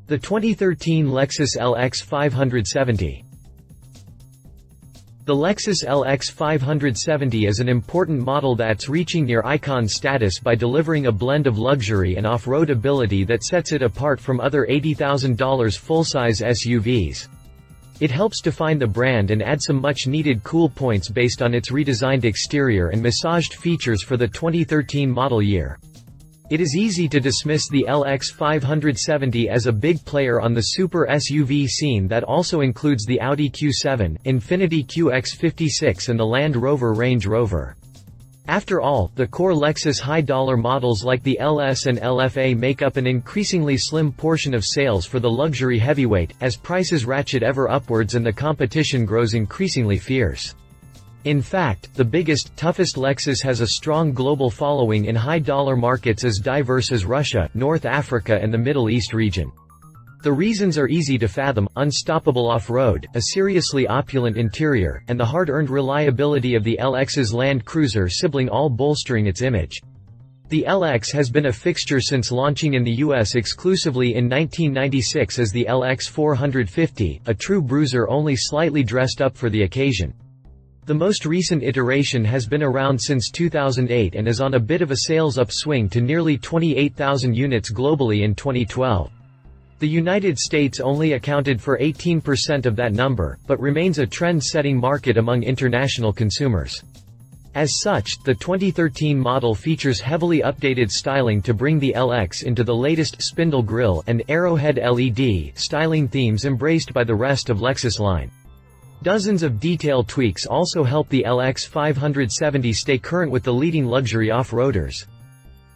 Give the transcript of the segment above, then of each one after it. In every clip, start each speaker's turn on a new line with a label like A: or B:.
A: The 2013 Lexus LX 570. The Lexus LX 570 is an important model that's reaching near icon status by delivering a blend of luxury and off-road ability that sets it apart from other $80,000 full-size SUVs. It helps define the brand and add some much-needed cool points based on its redesigned exterior and massaged features for the 2013 model year. It is easy to dismiss the LX 570 as a big player on the super SUV scene that also includes the Audi Q7, Infiniti QX56 and the Land Rover Range Rover. After all, the core Lexus high-dollar models like the LS and LFA make up an increasingly slim portion of sales for the luxury heavyweight, as prices ratchet ever upwards and the competition grows increasingly fierce. In fact, the biggest, toughest Lexus has a strong global following in high-dollar markets as diverse as Russia, North Africa and the Middle East region. The reasons are easy to fathom: unstoppable off-road, a seriously opulent interior, and the hard-earned reliability of the LX's Land Cruiser sibling, all bolstering its image. The LX has been a fixture since launching in the US exclusively in 1996 as the LX 450, a true bruiser only slightly dressed up for the occasion. The most recent iteration has been around since 2008 and is on a bit of a sales upswing to nearly 28,000 units globally in 2012. The United States only accounted for 18% of that number, but remains a trend-setting market among international consumers. As such, the 2013 model features heavily updated styling to bring the LX into the latest spindle grille and arrowhead LED styling themes embraced by the rest of Lexus line. Dozens of detail tweaks also help the LX 570 stay current with the leading luxury off-roaders.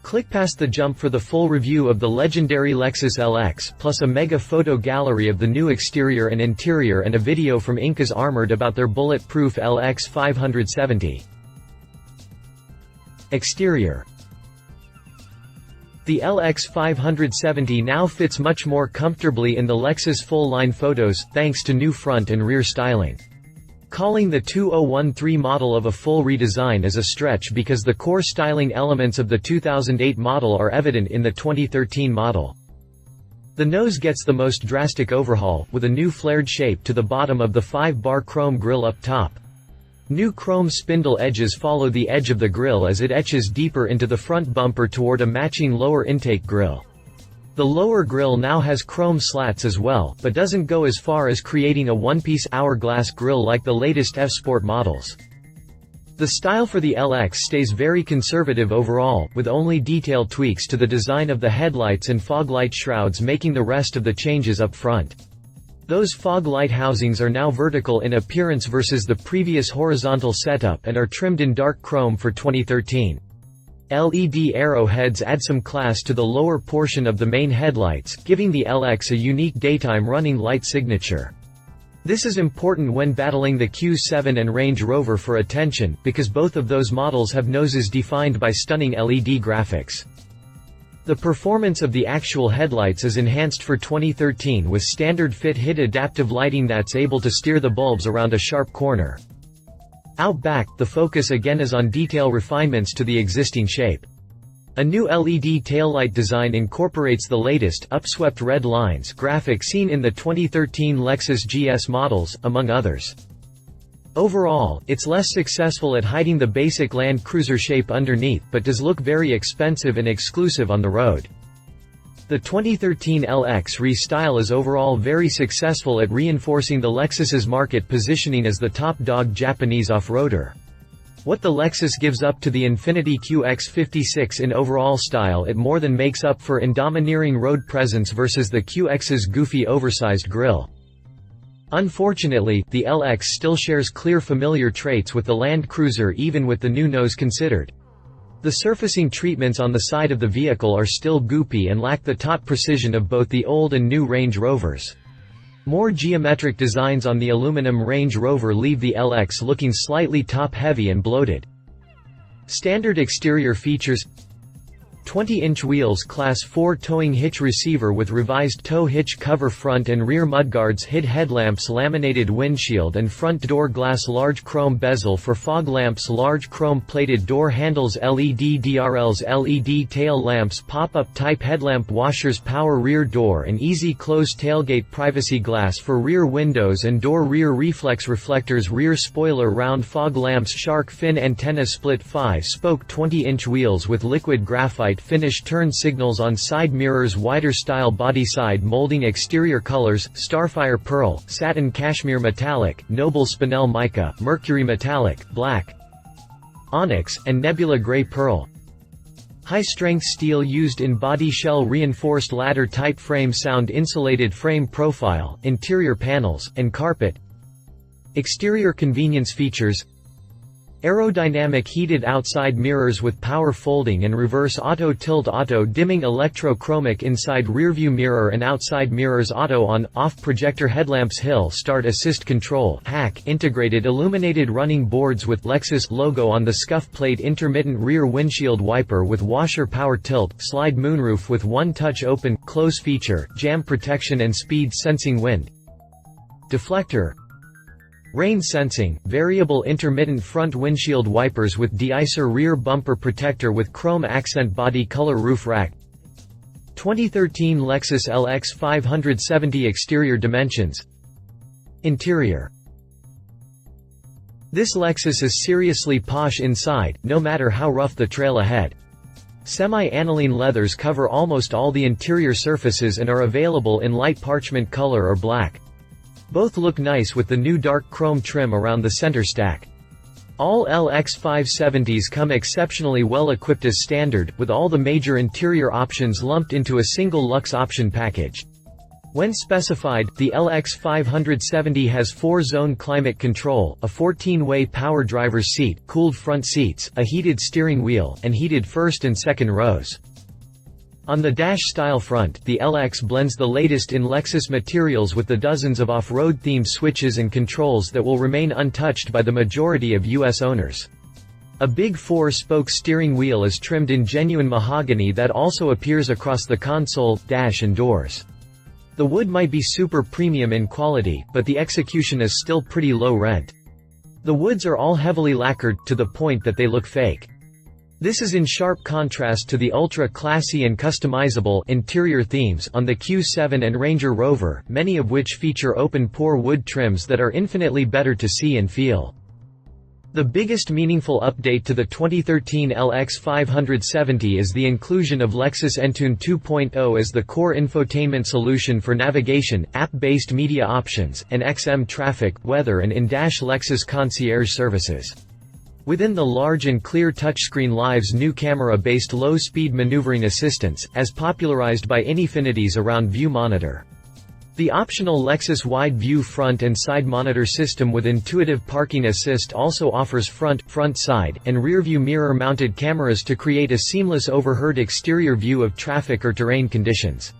A: Click past the jump for the full review of the legendary Lexus LX, plus a mega photo gallery of the new exterior and interior and a video from Incas Armored about their bulletproof LX 570. Exterior. The LX 570 now fits much more comfortably in the Lexus full-line photos, thanks to new front and rear styling. Calling the 2013 model of a full redesign is a stretch because the core styling elements of the 2008 model are evident in the 2013 model. The nose gets the most drastic overhaul, with a new flared shape to the bottom of the 5-bar chrome grille up top. New chrome spindle edges follow the edge of the grille as it etches deeper into the front bumper toward a matching lower intake grille. The lower grille now has chrome slats as well, but doesn't go as far as creating a one-piece hourglass grille like the latest F-Sport models. The style for the LX stays very conservative overall, with only detailed tweaks to the design of the headlights and fog light shrouds making the rest of the changes up front. Those fog light housings are now vertical in appearance versus the previous horizontal setup and are trimmed in dark chrome for 2013. LED arrowheads add some class to the lower portion of the main headlights, giving the LX a unique daytime running light signature. This is important when battling the Q7 and Range Rover for attention, because both of those models have noses defined by stunning LED graphics. The performance of the actual headlights is enhanced for 2013 with standard fit HID adaptive lighting that's able to steer the bulbs around a sharp corner. Out back, the focus again is on detail refinements to the existing shape. A new LED taillight design incorporates the latest, upswept red lines graphic seen in the 2013 Lexus GS models, among others. Overall, it's less successful at hiding the basic Land Cruiser shape underneath but does look very expensive and exclusive on the road. The 2013 LX restyle is overall very successful at reinforcing the Lexus's market positioning as the top dog Japanese off-roader. What the Lexus gives up to the Infiniti QX56 in overall style, it more than makes up for in domineering road presence versus the QX's goofy oversized grille. Unfortunately, the LX still shares clear familiar traits with the Land Cruiser even with the new nose considered. The surfacing treatments on the side of the vehicle are still goopy and lack the taut precision of both the old and new Range Rovers. More geometric designs on the aluminum Range Rover leave the LX looking slightly top-heavy and bloated. Standard exterior features. 20-inch wheels, Class 4 towing hitch receiver with revised tow hitch cover, front and rear mudguards, HID headlamps, laminated windshield and front door glass, large chrome bezel for fog lamps, large chrome plated door handles, LED DRLs, LED tail lamps, pop-up type headlamp, washers, power rear door and easy close tailgate, privacy glass for rear windows and door, rear reflex reflectors, rear spoiler, round fog lamps, shark fin antenna, split 5-spoke 20-inch wheels with liquid graphite finish, turn signals on side mirrors, wider style body, side molding, exterior colors, Starfire pearl, satin cashmere metallic, noble spinel mica, mercury metallic, black onyx, and nebula gray pearl. High-strength steel used in body, shell reinforced ladder type frame, sound insulated frame profile, interior panels, and carpet. Exterior convenience features: aerodynamic heated outside mirrors with power folding and reverse auto tilt, auto dimming, electrochromic inside rearview mirror and outside mirrors, auto on, off projector headlamps, hill start assist control, hack, integrated illuminated running boards with Lexus logo on the scuff plate, intermittent rear windshield wiper with washer, power tilt, slide moonroof with one-touch open, close feature, jam protection and speed sensing, wind deflector, rain sensing, variable intermittent front windshield wipers with de-icer, rear bumper protector with chrome accent, body color, roof rack. 2013 Lexus LX 570. Exterior dimensions. Interior. This Lexus is seriously posh inside, no matter how rough the trail ahead. Semi-aniline leathers cover almost all the interior surfaces and are available in light parchment color or black. Both look nice with the new dark chrome trim around the center stack. All LX 570s come exceptionally well equipped as standard, with all the major interior options lumped into a single luxe option package. When specified, the LX 570 has 4-zone climate control, a 14-way power driver's seat, cooled front seats, a heated steering wheel, and heated first and second rows. On the dash-style front, the LX blends the latest in Lexus materials with the dozens of off-road themed switches and controls that will remain untouched by the majority of U.S. owners. A big 4-spoke steering wheel is trimmed in genuine mahogany that also appears across the console, dash and doors. The wood might be super premium in quality, but the execution is still pretty low rent. The woods are all heavily lacquered, to the point that they look fake. This is in sharp contrast to the ultra-classy and customizable interior themes on the Q7 and Range Rover, many of which feature open-pore wood trims that are infinitely better to see and feel. The biggest meaningful update to the 2013 LX 570 is the inclusion of Lexus Entune 2.0 as the core infotainment solution for navigation, app-based media options, and XM traffic, weather and in-dash Lexus concierge services. Within the large and clear touchscreen lives new camera-based low-speed maneuvering assistance, as popularized by Infiniti's Around View monitor. The optional Lexus Wide View front and side monitor system with intuitive parking assist also offers front, side, and rear-view mirror-mounted cameras to create a seamless overhead exterior view of traffic or terrain conditions.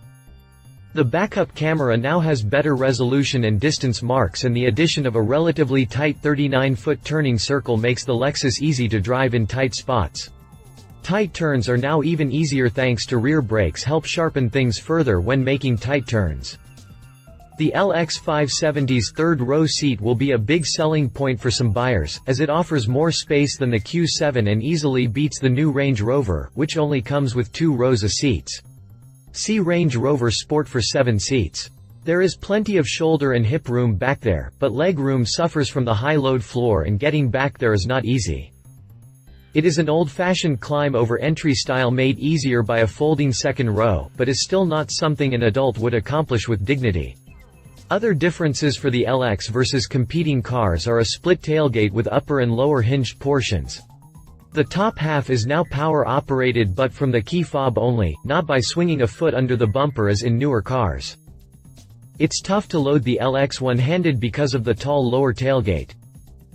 A: The backup camera now has better resolution and distance marks, and the addition of a relatively tight 39-foot turning circle makes the Lexus easy to drive in tight spots. Tight turns are now even easier thanks to rear brakes help sharpen things further when making tight turns. The LX 570's third-row seat will be a big selling point for some buyers, as it offers more space than the Q7 and easily beats the new Range Rover, which only comes with 2 rows of seats. See Range Rover Sport for 7 seats. There is plenty of shoulder and hip room back there, but leg room suffers from the high-load floor and getting back there is not easy. It is an old-fashioned climb-over entry style made easier by a folding second row, but is still not something an adult would accomplish with dignity. Other differences for the LX versus competing cars are a split tailgate with upper and lower hinged portions. The top half is now power-operated but from the key fob only, not by swinging a foot under the bumper as in newer cars. It's tough to load the LX one-handed because of the tall lower tailgate.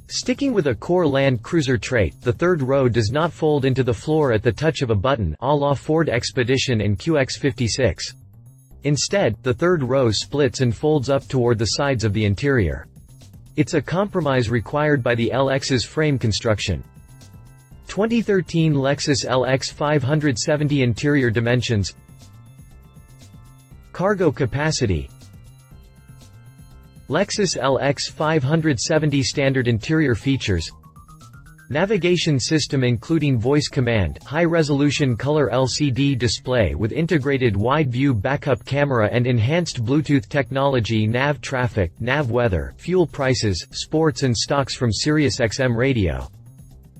A: Sticking with a core Land Cruiser trait, the third row does not fold into the floor at the touch of a button, à la Ford Expedition and QX56. Instead, the third row splits and folds up toward the sides of the interior. It's a compromise required by the LX's frame construction. 2013 Lexus LX 570 interior dimensions. Cargo capacity. Lexus LX 570 standard interior features. Navigation system including voice command, high-resolution color LCD display with integrated wide-view backup camera and enhanced Bluetooth technology. Nav traffic, nav weather, fuel prices, sports and stocks from SiriusXM radio.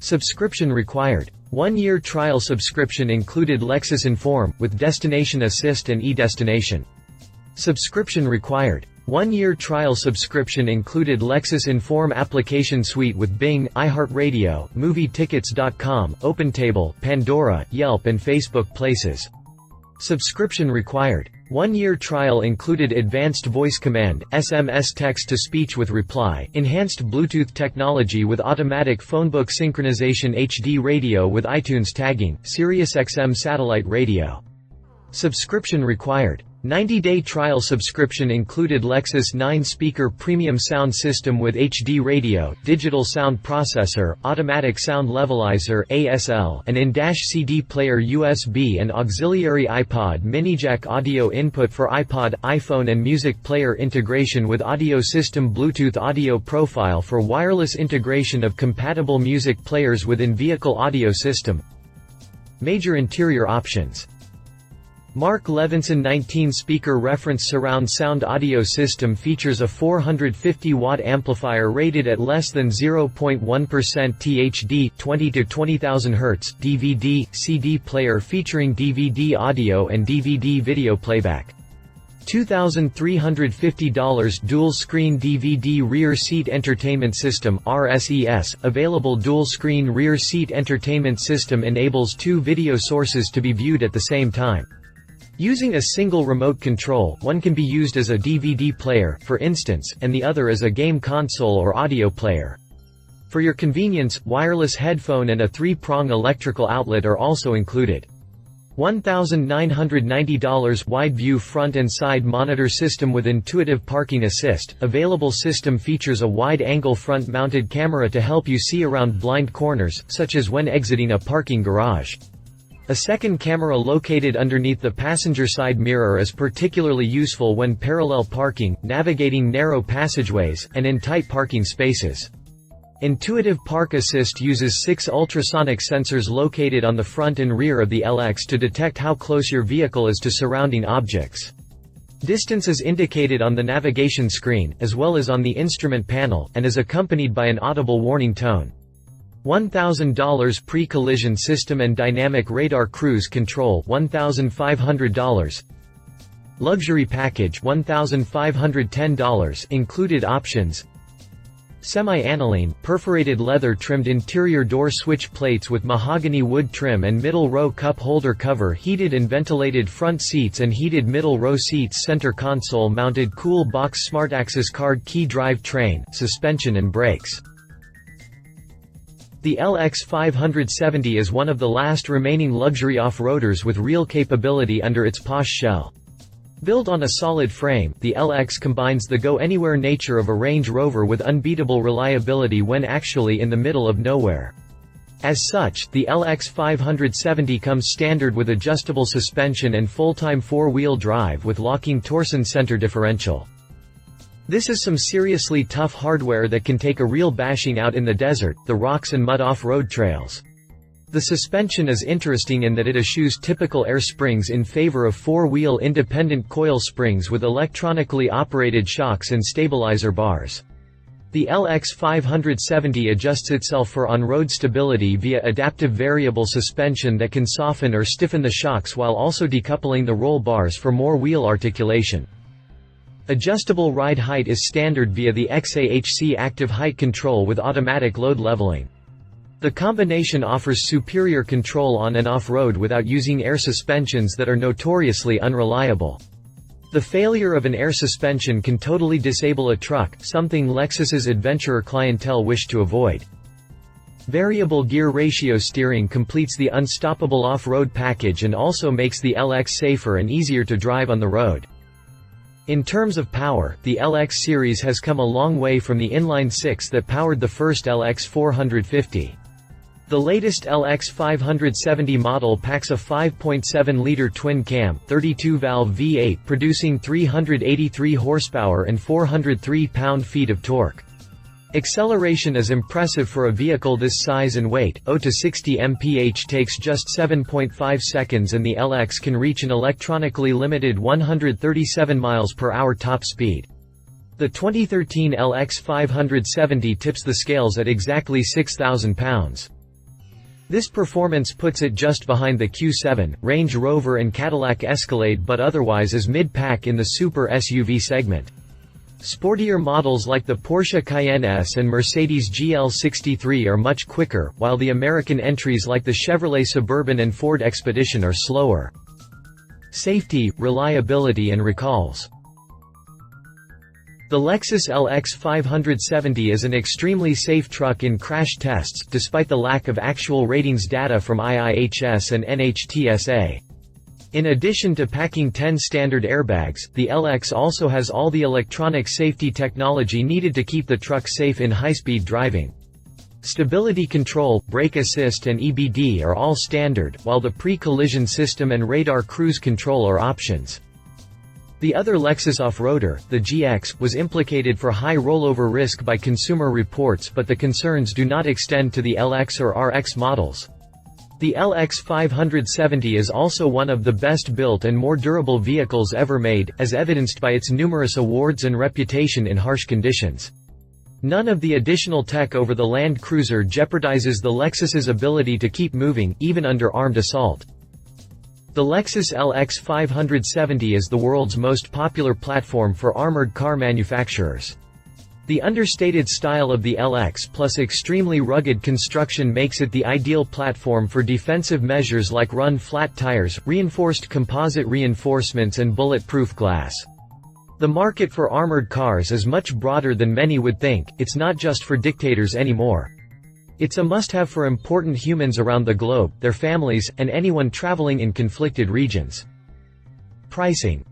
A: Subscription required. 1-year trial subscription included. Lexus Inform, with Destination Assist and eDestination. Subscription required. 1-year trial subscription included. Lexus Inform application suite with Bing, iHeartRadio, MovieTickets.com, OpenTable, Pandora, Yelp and Facebook Places. Subscription required. 1-year trial included advanced voice command, SMS text-to-speech with reply, enhanced Bluetooth technology with automatic phonebook synchronization, HD radio with iTunes tagging, SiriusXM satellite radio. Subscription required. 90-day trial subscription included. Lexus 9-speaker premium sound system with HD radio, digital sound processor, automatic sound levelizer (ASL), an in-dash CD player, USB and auxiliary iPod mini jack, audio input for iPod, iPhone and music player integration with audio system, Bluetooth audio profile for wireless integration of compatible music players with in-vehicle audio system. Major interior options. Mark Levinson 19-speaker reference surround sound audio system features a 450-watt amplifier rated at less than 0.1% THD 20 to 20,000 Hz, DVD, CD player featuring DVD audio and DVD video playback. $2,350 dual-screen DVD rear seat entertainment system RSES. Available dual-screen rear seat entertainment system enables 2 video sources to be viewed at the same time. Using a single remote control, one can be used as a DVD player, for instance, and the other as a game console or audio player. For your convenience, wireless headphone and a 3-prong electrical outlet are also included. $1,990 wide-view front and side monitor system with intuitive parking assist. Available system features a wide-angle front-mounted camera to help you see around blind corners, such as when exiting a parking garage. A second camera located underneath the passenger side mirror is particularly useful when parallel parking, navigating narrow passageways, and in tight parking spaces. Intuitive Park Assist uses 6 ultrasonic sensors located on the front and rear of the LX to detect how close your vehicle is to surrounding objects. Distance is indicated on the navigation screen, as well as on the instrument panel, and is accompanied by an audible warning tone. $1,000 pre-collision system and dynamic radar cruise control $1,500. Luxury package $1,510 included options. Semi-aniline, perforated leather trimmed interior door switch plates with mahogany wood trim and middle row cup holder cover, heated and ventilated front seats and heated middle row seats, center console mounted cool box, smart access card key, drive train, suspension and brakes. The LX 570 is one of the last remaining luxury off-roaders with real capability under its posh shell. Built on a solid frame, the LX combines the go-anywhere nature of a Range Rover with unbeatable reliability when actually in the middle of nowhere. As such, the LX 570 comes standard with adjustable suspension and full-time 4-wheel drive with locking torsion center differential. This is some seriously tough hardware that can take a real bashing out in the desert, the rocks and mud off-road trails. The suspension is interesting in that it eschews typical air springs in favor of 4-wheel independent coil springs with electronically operated shocks and stabilizer bars. The LX 570 adjusts itself for on-road stability via adaptive variable suspension that can soften or stiffen the shocks while also decoupling the roll bars for more wheel articulation. Adjustable ride height is standard via the XAHC active height control with automatic load leveling. The combination offers superior control on and off-road without using air suspensions that are notoriously unreliable. The failure of an air suspension can totally disable a truck, something Lexus's adventurer clientele wish to avoid. Variable gear ratio steering completes the unstoppable off-road package and also makes the LX safer and easier to drive on the road. In terms of power, the LX series has come a long way from the inline-six that powered the first LX 450. The latest LX 570 model packs a 5.7-liter twin-cam, 32-valve V8 producing 383 horsepower and 403 pound-feet of torque. Acceleration is impressive for a vehicle this size and weight. 0 to 60 mph takes just 7.5 seconds, and the LX can reach an electronically limited 137 miles per hour top speed. The 2013 LX 570 tips the scales at exactly 6,000 pounds. This performance puts it just behind the Q7, Range Rover and Cadillac Escalade, but otherwise is mid-pack in the super SUV segment. Sportier models like the Porsche Cayenne S and Mercedes GL63 are much quicker, while the American entries like the Chevrolet Suburban and Ford Expedition are slower. Safety, reliability and recalls. The Lexus LX 570 is an extremely safe truck in crash tests, despite the lack of actual ratings data from IIHS and NHTSA. In addition to packing 10 standard airbags, the LX also has all the electronic safety technology needed to keep the truck safe in high-speed driving. Stability control, brake assist and EBD are all standard, while the pre-collision system and radar cruise control are options. The other Lexus off-roader, the GX, was implicated for high rollover risk by Consumer Reports, but the concerns do not extend to the LX or RX models. The LX 570 is also one of the best-built and more durable vehicles ever made, as evidenced by its numerous awards and reputation in harsh conditions. None of the additional tech over the Land Cruiser jeopardizes the Lexus's ability to keep moving, even under armed assault. The Lexus LX 570 is the world's most popular platform for armored car manufacturers. The understated style of the LX plus extremely rugged construction makes it the ideal platform for defensive measures like run-flat tires, reinforced composite reinforcements and bulletproof glass. The market for armored cars is much broader than many would think. It's not just for dictators anymore. It's a must-have for important humans around the globe, their families, and anyone traveling in conflicted regions. Pricing.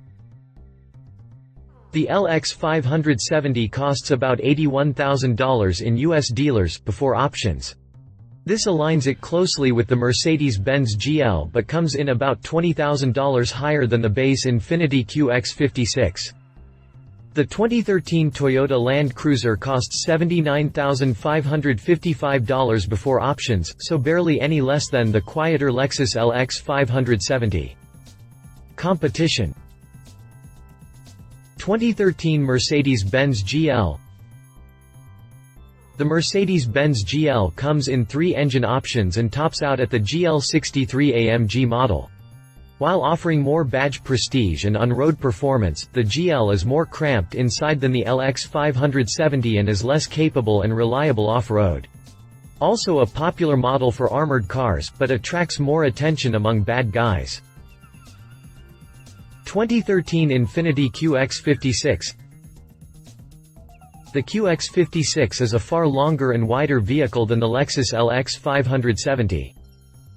A: The LX 570 costs about $81,000 in US dealers, before options. This aligns it closely with the Mercedes-Benz GL but comes in about $20,000 higher than the base Infiniti QX56. The 2013 Toyota Land Cruiser costs $79,555 before options, so barely any less than the quieter Lexus LX 570. Competition. 2013 Mercedes-Benz GL. The Mercedes-Benz GL comes in 3 engine options and tops out at the GL63 AMG model. While offering more badge prestige and on-road performance, the GL is more cramped inside than the LX 570 and is less capable and reliable off-road. Also a popular model for armored cars, but attracts more attention among bad guys. 2013 Infiniti QX56. The QX56 is a far longer and wider vehicle than the Lexus LX 570.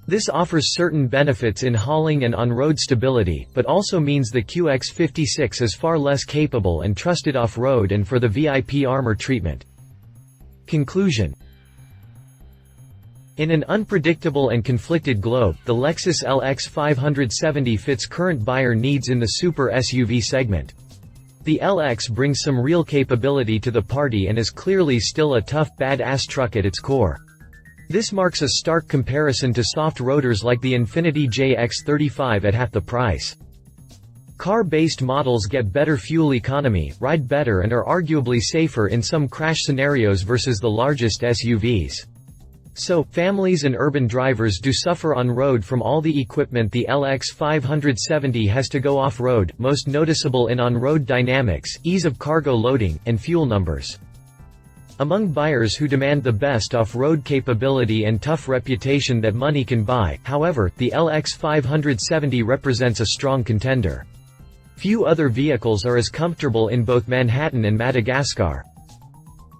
A: This offers certain benefits in hauling and on-road stability, but also means the QX56 is far less capable and trusted off-road and for the VIP armor treatment. Conclusion. In an unpredictable and conflicted globe, the Lexus LX 570 fits current buyer needs in the super SUV segment. The LX brings some real capability to the party and is clearly still a tough, badass truck at its core. This marks a stark comparison to soft roaders like the Infiniti JX35 at half the price. Car-based models get better fuel economy, ride better and are arguably safer in some crash scenarios versus the largest SUVs. So, families and urban drivers do suffer on road from all the equipment the LX 570 has to go off-road, most noticeable in on-road dynamics, ease of cargo loading, and fuel numbers. Among buyers who demand the best off-road capability and tough reputation that money can buy, however, the LX 570 represents a strong contender. Few other vehicles are as comfortable in both Manhattan and Madagascar.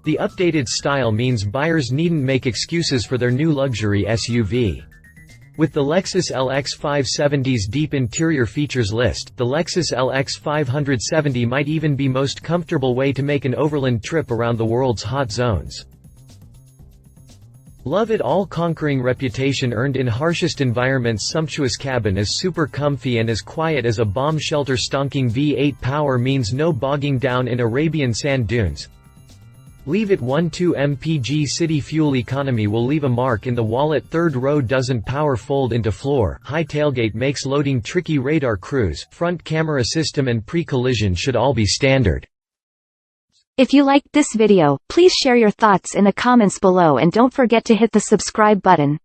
A: The updated style means buyers needn't make excuses for their new luxury SUV. With the Lexus LX 570's deep interior features list, the Lexus LX 570 might even be most comfortable way to make an overland trip around the world's hot zones. Love it all-conquering reputation earned in harshest environments. Sumptuous cabin is super comfy and as quiet as a bomb shelter. Stonking V8 power means no bogging down in Arabian sand dunes. Leave it 1.2 mpg. City fuel economy will leave a mark in the wallet. Third row doesn't power fold into floor. High tailgate makes loading tricky. Radar cruise, front camera system and pre-collision should all be standard.
B: If you liked this video, please share your thoughts in the comments below and don't forget to hit the subscribe button.